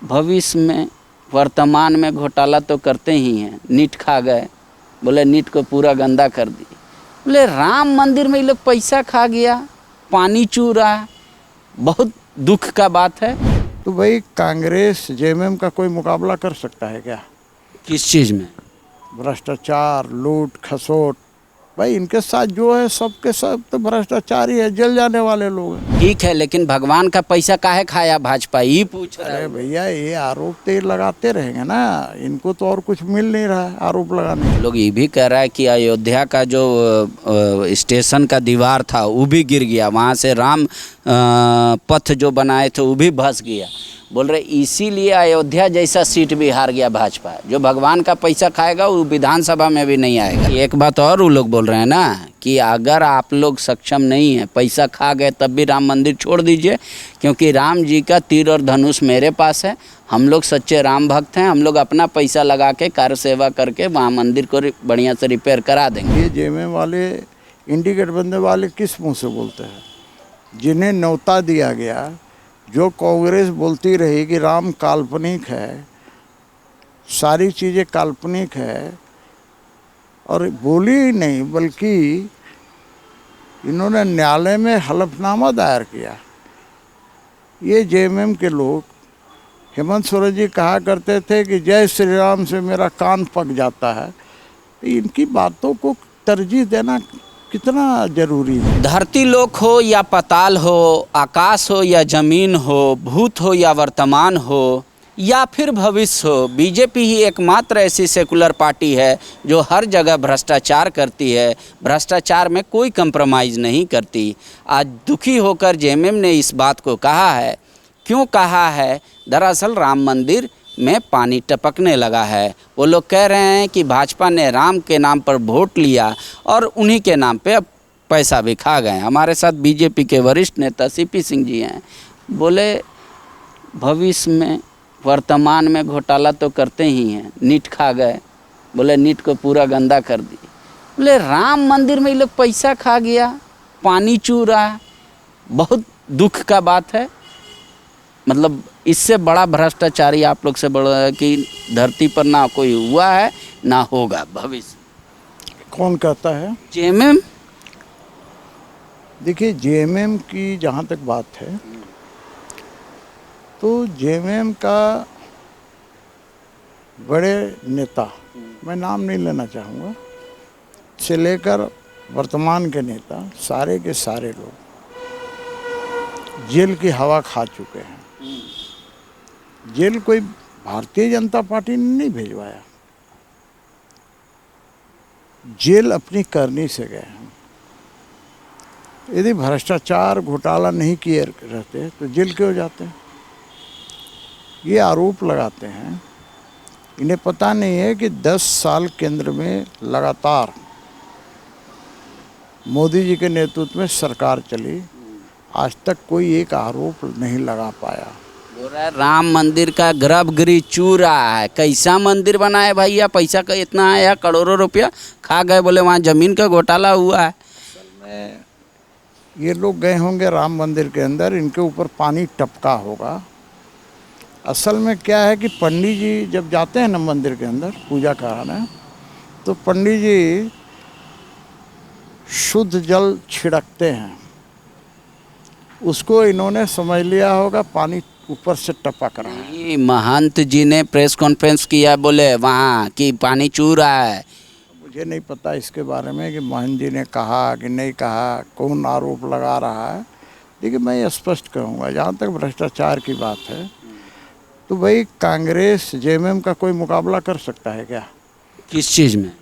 भविष्य में वर्तमान में घोटाला तो करते ही हैं। नीट खा गए, बोले नीट को पूरा गंदा कर दी। बोले राम मंदिर में ये लोग पैसा खा गया, पानी चू रहा है, बहुत दुख का बात है। तो भाई कांग्रेस जेएमएम का कोई मुकाबला कर सकता है क्या? किस चीज़ में? भ्रष्टाचार, लूट खसोट, भाई इनके साथ जो है सबके सब तो भ्रष्टाचार ही है, जल जाने वाले लोग हैं। ठीक है, लेकिन भगवान का पैसा काहे खाया भाजपा, ये पूछ रहा अरे है। भैया ये आरोप तो ये लगाते रहेंगे ना, इनको तो और कुछ मिल नहीं रहा है आरोप लगाने। लोग ये भी कह रहा है कि अयोध्या का जो स्टेशन का दीवार था वो भी गिर गया, वहाँ से राम पथ जो बनाए थे वो भी धंस गया। बोल रहे इसीलिए अयोध्या जैसा सीट भी हार गया भाजपा। जो भगवान का पैसा खाएगा वो विधानसभा में भी नहीं आएगा। एक बात और वो लोग बोल रहे हैं ना कि अगर आप लोग सक्षम नहीं हैं, पैसा खा गए, तब भी राम मंदिर छोड़ दीजिए, क्योंकि राम जी का तीर और धनुष मेरे पास है। हम लोग सच्चे राम भक्त हैं, हम लोग अपना पैसा लगा के कार्य सेवा करके वहाँ मंदिर को बढ़िया से रिपेयर करा देंगे। ये जेएमएम वाले, इंडी गठबंधन वाले किस मुँह से बोलते हैं? जिन्हें न्योता दिया गया, जो कांग्रेस बोलती रही कि राम काल्पनिक है, सारी चीज़ें काल्पनिक है, और बोली ही नहीं बल्कि इन्होंने न्यायालय में हलफनामा दायर किया। ये जेएमएम के लोग, हेमंत सोरेन जी कहा करते थे कि जय श्री राम से मेरा कान पक जाता है। इनकी बातों को तरजीह देना कितना जरूरी है? धरती लोक हो या पाताल हो, आकाश हो या जमीन हो, भूत हो या वर्तमान हो या फिर भविष्य हो, बीजेपी ही एकमात्र ऐसी सेकुलर पार्टी है जो हर जगह भ्रष्टाचार करती है, भ्रष्टाचार में कोई कंप्रोमाइज़ नहीं करती। आज दुखी होकर जेएमएम ने इस बात को कहा है। क्यों कहा है? दरअसल राम मंदिर में पानी टपकने लगा है। वो लोग कह रहे हैं कि भाजपा ने राम के नाम पर वोट लिया और उन्हीं के नाम पे अब पैसा भी खा गए। हमारे साथ बीजेपी के वरिष्ठ नेता सीपी सिंह जी हैं। बोले भविष्य में वर्तमान में घोटाला तो करते ही हैं। नीट खा गए, बोले नीट को पूरा गंदा कर दी। बोले राम मंदिर में ये लोग पैसा खा गया, पानी चू रहा है, बहुत दुख का बात है। मतलब इससे बड़ा भ्रष्टाचारी आप लोग से बड़ा है कि धरती पर ना कोई हुआ है ना होगा भविष्य। कौन कहता है? जेएमएम। देखिए जेएमएम की जहाँ तक बात है तो जेएमएम का बड़े नेता, मैं नाम नहीं लेना चाहूँगा, से लेकर वर्तमान के नेता, सारे के सारे लोग जेल की हवा खा चुके हैं। जेल कोई भारतीय जनता पार्टी ने नहीं भिजवाया, जेल अपनी करनी से गए हैं। यदि भ्रष्टाचार घोटाला नहीं किए रहते तो जेल क्यों जाते हैं? ये आरोप लगाते हैं। इन्हें पता नहीं है कि 10 साल केंद्र में लगातार मोदी जी के नेतृत्व में सरकार चली, आज तक कोई एक आरोप नहीं लगा पाया। बोल रहा है राम मंदिर का गर्भगृह चू रहा है। कैसा मंदिर बनाए भैया? पैसा का इतना आया, करोड़ों रुपया खा गए। बोले वहाँ जमीन का घोटाला हुआ है। असल में ये लोग गए होंगे राम मंदिर के अंदर, इनके ऊपर पानी टपका होगा। असल में क्या है कि पंडित जी जब जाते हैं ना मंदिर के अंदर पूजा कराने, तो पंडित जी शुद्ध जल छिड़कते हैं, उसको इन्होंने समझ लिया होगा पानी ऊपर से टपक रहा है। ये महंत जी ने प्रेस कॉन्फ्रेंस किया, बोले वहाँ कि पानी चू रहा है। मुझे नहीं पता इसके बारे में कि महंत जी ने कहा कि नहीं कहा, कौन आरोप लगा रहा है। लेकिन मैं ये स्पष्ट कहूँगा, जहाँ तक भ्रष्टाचार की बात है तो भाई कांग्रेस जेएमएम का कोई मुकाबला कर सकता है क्या? किस चीज़ में?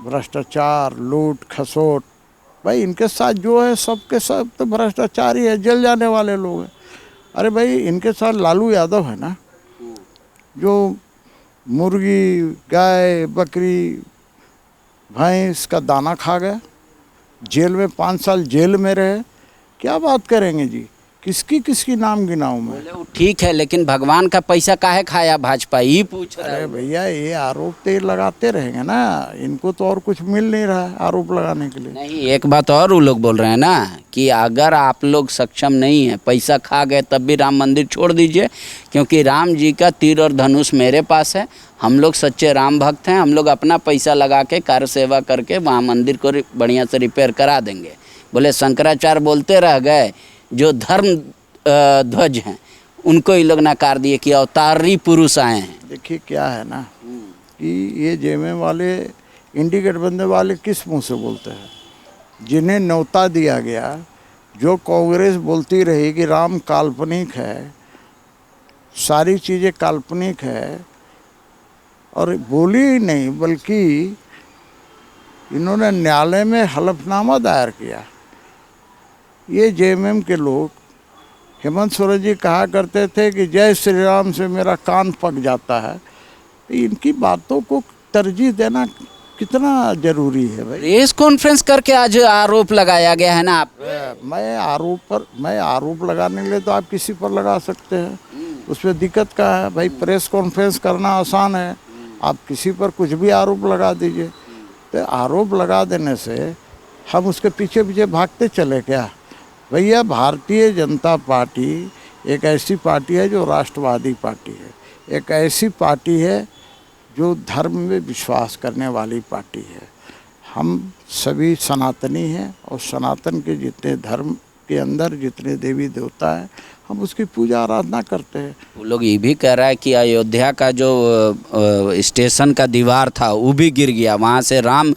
भ्रष्टाचार, लूट खसोट, भाई इनके साथ जो है सबके सब तो भ्रष्टाचार ही है, जल जाने वाले लोग हैं। अरे भाई इनके साथ लालू यादव है ना, जो मुर्गी, गाय, बकरी, भैंस का दाना खा गया, जेल में 5 साल जेल में रहे। क्या बात करेंगे जी? किसकी किसकी नाम गिनाऊं मैं? बोले वो ठीक है, लेकिन भगवान का पैसा काहे खाया भाजपा, ये पूछ रहा अरे है। भैया ये आरोप तो ये लगाते रहेंगे ना, इनको तो और कुछ मिल नहीं रहा है आरोप लगाने के लिए। नहीं, एक बात और वो लोग बोल रहे हैं ना कि अगर आप लोग सक्षम नहीं है, पैसा खा गए, तब भी राम मंदिर छोड़ दीजिए, क्योंकि राम जी का तीर और धनुष मेरे पास है, हम लोग सच्चे राम भक्त हैं, हम लोग अपना पैसा लगा के कार्य सेवा करके वहाँ मंदिर को बढ़िया से रिपेयर करा देंगे। बोले शंकराचार्य बोलते रह गए, जो धर्म ध्वज हैं उनको ये लोग नकार दिए कि अवतारी पुरुष आए हैं। देखिए क्या है ना कि ये जेएमएम वाले, इंडी गठबंधन वाले किस मुंह से बोलते हैं? जिन्हें न्योता दिया गया, जो कांग्रेस बोलती रही कि राम काल्पनिक है, सारी चीज़ें काल्पनिक है, और बोली ही नहीं बल्कि इन्होंने न्यायालय में हलफनामा दायर किया। ये जेएमएम के लोग, हेमंत सोरेन जी कहा करते थे कि जय श्री राम से मेरा कान पक जाता है, तो इनकी बातों को तरजीह देना कितना जरूरी है भाई? प्रेस कॉन्फ्रेंस करके आज आरोप लगाया गया है ना आप। मैं आरोप लगाने के लिए तो आप किसी पर लगा सकते हैं, उसमें दिक्कत क्या है भाई? प्रेस कॉन्फ्रेंस करना आसान है, आप किसी पर कुछ भी आरोप लगा दीजिए। तो आरोप लगा देने से हम उसके पीछे पीछे भागते चले क्या? भैया भारतीय जनता पार्टी एक ऐसी पार्टी है जो राष्ट्रवादी पार्टी है, एक ऐसी पार्टी है जो धर्म में विश्वास करने वाली पार्टी है। हम सभी सनातनी हैं और सनातन के जितने धर्म के अंदर जितने देवी देवता हैं, हम उसकी पूजा आराधना करते हैं। वो लोग ये भी कह रहा है कि अयोध्या का जो स्टेशन का दीवार था वो भी गिर गया, वहाँ से राम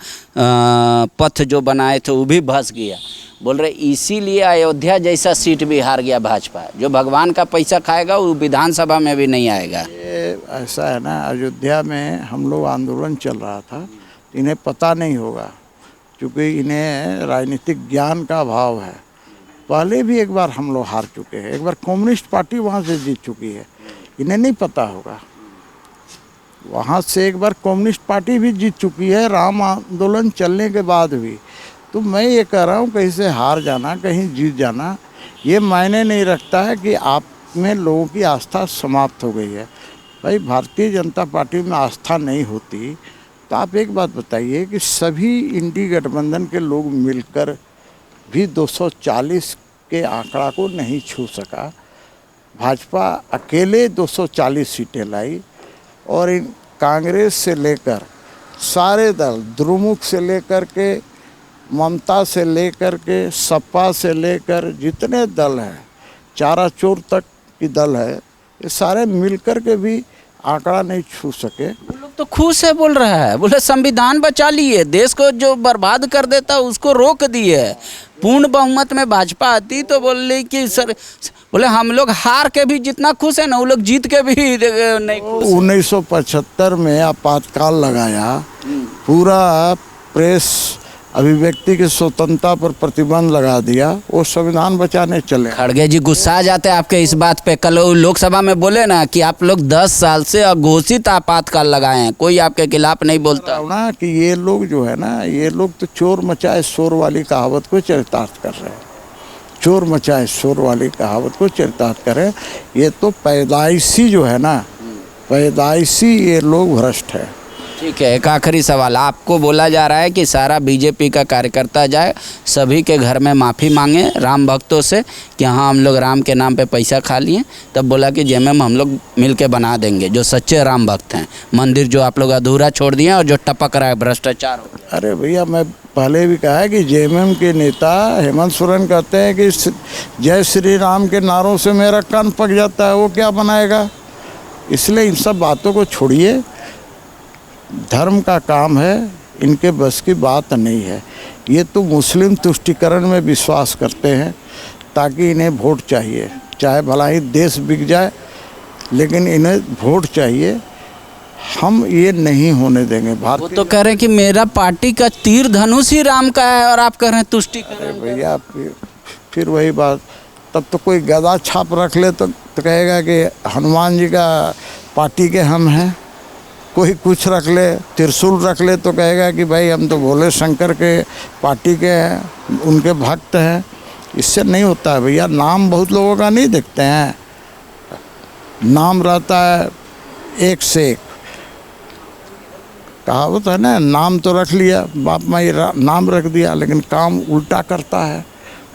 पथ जो बनाए थे वो भी धंस गया। बोल रहे इसीलिए अयोध्या जैसा सीट भी हार गया भाजपा, जो भगवान का पैसा खाएगा वो विधानसभा में भी नहीं आएगा। ये ऐसा है ना, अयोध्या में हम लोग आंदोलन चल रहा था, इन्हें पता नहीं होगा क्योंकि इन्हें राजनीतिक ज्ञान का अभाव है। पहले भी एक बार हम लोग हार चुके हैं, एक बार कम्युनिस्ट पार्टी वहाँ से जीत चुकी है, इन्हें नहीं पता होगा। वहाँ से एक बार कम्युनिस्ट पार्टी भी जीत चुकी है राम आंदोलन चलने के बाद भी। तो मैं ये कह रहा हूँ कहीं से हार जाना कहीं जीत जाना ये मायने नहीं रखता है कि आप में लोगों की आस्था समाप्त हो गई है। भाई भारतीय जनता पार्टी में आस्था नहीं होती तो आप एक बात बताइए कि सभी इंडी गठबंधन के लोग मिलकर भी 240 के आंकड़ा को नहीं छू सका। भाजपा अकेले 240 सीटें लाई और इन कांग्रेस से लेकर सारे दल, द्रुमुक से लेकर के ममता से लेकर के सपा से लेकर जितने दल हैं, चाराचौर तक की दल है, ये सारे मिलकर के भी आंकड़ा नहीं छू सके। वो लोग तो खुश है, बोल रहा है, बोले संविधान बचा लिए, देश को जो बर्बाद कर देता उसको रोक दिए। पूर्ण बहुमत में भाजपा आती तो बोले कि सर, बोले हम लोग हार के भी जितना खुश है ना वो लोग जीत के भी नहीं खुश। 1975 में आपातकाल लगाया, पूरा प्रेस अभिव्यक्ति की स्वतंत्रता पर प्रतिबंध लगा दिया, वो संविधान बचाने चले। खड़गे जी गुस्सा आ जाते हैं आपके इस बात पे। कल लोकसभा में बोले ना कि आप लोग 10 साल से अघोषित आपातकाल लगाए हैं, कोई आपके खिलाफ नहीं बोलता ना कि ये लोग जो है ना, ये लोग तो चोर मचाए शोर वाली कहावत को चरितार्थ कर रहे हैं। चोर मचाए शोर वाली कहावत को चरितार्थ कर रहे हैं। ये तो पैदाइशी जो है ना, पैदाइशी ये लोग भ्रष्ट है। ठीक है, एक आखिरी सवाल, आपको बोला जा रहा है कि सारा बीजेपी का कार्यकर्ता जाए, सभी के घर में माफ़ी मांगे राम भक्तों से कि हाँ हम लोग राम के नाम पे पैसा खा लिए, तब बोला कि जेएमएम हम लोग मिल के बना देंगे, जो सच्चे राम भक्त हैं। मंदिर जो आप लोग अधूरा छोड़ दिए और जो टपक रहा है भ्रष्टाचार हो। अरे भैया मैं पहले भी कहा है कि जेएमएम के नेता हेमंत सोरेन कहते हैं कि जय श्री राम के नारों से मेरा कान पक जाता है, वो क्या बनाएगा? इसलिए इन सब बातों को छोड़िए, धर्म का काम है, इनके बस की बात नहीं है। ये तो मुस्लिम तुष्टीकरण में विश्वास करते हैं ताकि इन्हें वोट चाहिए, चाहे भला ही देश बिक जाए लेकिन इन्हें वोट चाहिए। हम ये नहीं होने देंगे। वो तो कह रहे हैं कि मेरा पार्टी का तीर धनुष ही राम का है और आप कह रहे हैं तुष्टीकरण। भैया फिर वही बात, तब तो कोई गदा छाप रख ले तो कहेगा कि हनुमान जी का पार्टी के हम हैं, कोई कुछ रख ले, त्रिशूल रख ले तो कहेगा कि भाई हम तो भोले शंकर के पार्टी के हैं, उनके भक्त हैं। इससे नहीं होता है भैया। नाम बहुत लोगों का नहीं देखते हैं, नाम रहता है एक से एक। कहावत है ना, नाम तो रख लिया, बाप माई नाम रख दिया, लेकिन काम उल्टा करता है।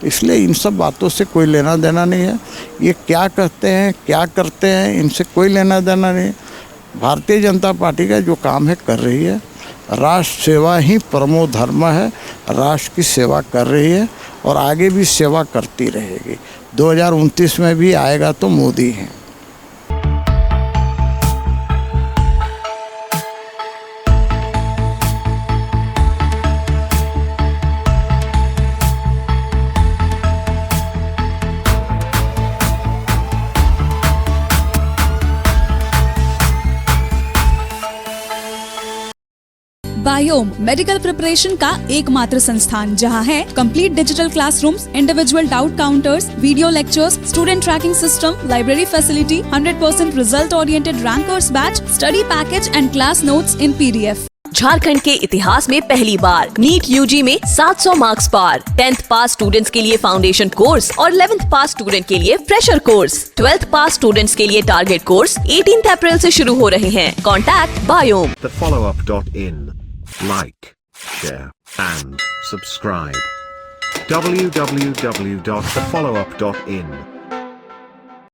इसलिए इन सब बातों से कोई लेना देना नहीं है। ये क्या कहते हैं, क्या करते हैं, इनसे कोई लेना देना नहीं। भारतीय जनता पार्टी का जो काम है कर रही है। राष्ट्र सेवा ही परमो धर्म है। राष्ट्र की सेवा कर रही है और आगे भी सेवा करती रहेगी। 2029 में भी आएगा तो मोदी हैं। बायोम मेडिकल प्रिपरेशन का एकमात्र संस्थान जहां है complete digital classrooms, individual doubt counters, video lectures, student tracking system, library facility, 100% result oriented rankers batch, study package and class notes in PDF। Jharkhand के इतिहास में पहली बार नीट यूजी में 700 मार्क्स पार। 10th पास स्टूडेंट्स के लिए फाउंडेशन कोर्स और 11th पास student के लिए फ्रेशर कोर्स। 12th पास स्टूडेंट्स के लिए टारगेट कोर्स 18 अप्रैल से शुरू हो रहे हैं। Contact biome. thefollowup.in. Like, share, and subscribe. www.thefollowup.in